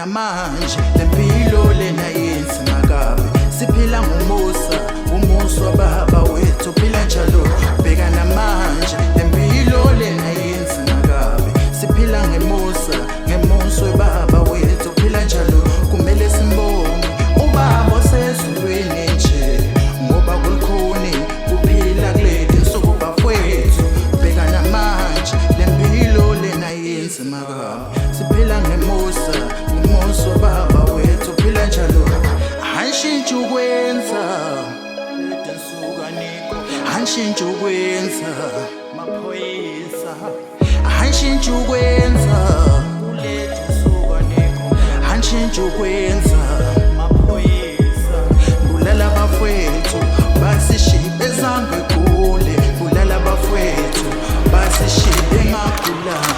namanje lempilo lena yenzima kabi. Siphila ngomusa, umusa wababa wethu uphila njalo. Bheka namanje lempilo lena yenzima kabi. Siphila ngemusa, ngemusa wababa wethu uphila njalo. Kumele simbonge ubaba osezulwini nje, ngoba kulikhuni kuphila kuleti nsuku bafowethu. Bheka namanje lempilo lena yenzima kabi. Siphila ngemusa, ngemusa wababa wethu uphila njalo. Hanshintsha ukwenza hanshintsha ukwenza maphoyisa, hanshintsha ukwenza hanshintsha ukwenza maphoyisa. Bulala bafowethu basishibe zange kule, bulala bafowethu basishibe ngagulanga.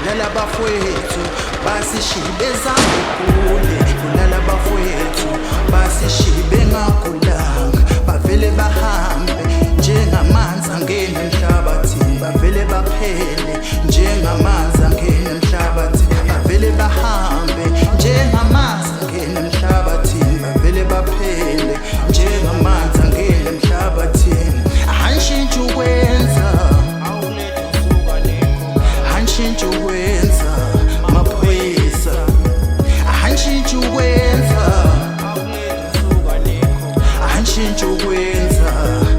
Bulala bafowethu basishibe zange kule, bulala bafowethu basishibe ngagulanga. Bavele bahambe njengamanzi angena emhlabathini, bavele baphele njengamanzi angena emhlabathini. Bavele bahambe njengamanzi angena emhlabathini, bavele baphele njengamanzi angena emhlabathini. Hanshintsha ukwenza hanshintsha ukwenza maphoyisa, hanshintsha ukwenza hanshintsha ukwenza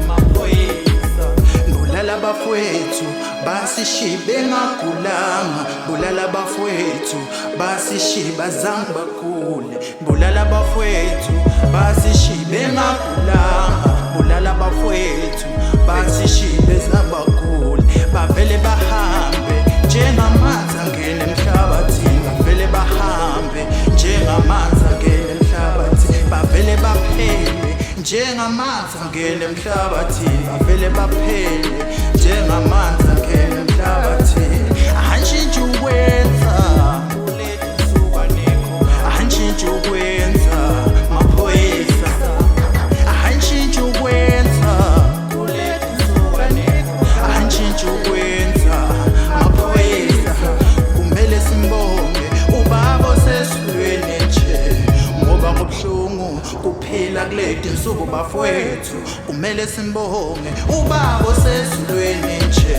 maphoyisa. Bulala bafowethu basishibe ngagulanga, bulala bafowethu basishiba zange bagule. Bulala bafowethu basishibe ngagulanga, bulala bafowethu basishibe zange bagule. Bavele bahambe njengamanzi angena emhlabathini, bavele bahambe njengamanzi angena emhlabathini. Bavele baphele njengamanzi angena emhlabathini, bavele baphele njengamanzi angena emhlabathini. Hanshintsha ukwenza hanshintsha ukwenza maphoyisa, hanshintsha ukwenza hanshintsha ukwenza maphoyisa. Kumele simbonge ubaba osezulwini nje, ngoba kubuhlungu kuphila kuleti nsuku bafowethu. Kumele simbonge ubaba osezulwini nje,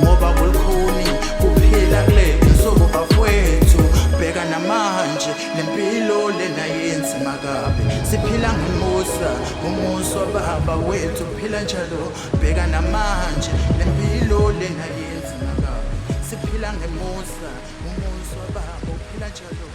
ngoba kulikhuni kuphila kuleti nsuku bafowethu. Bheka namanje lempilo lena yenzima kabi. Siphila ngemusa, umusa wababa wethu uphila njalo. Bheka namanje lempilo lena yenzima kabi. Siphila ngemusa, umusa wababa uphila njalo.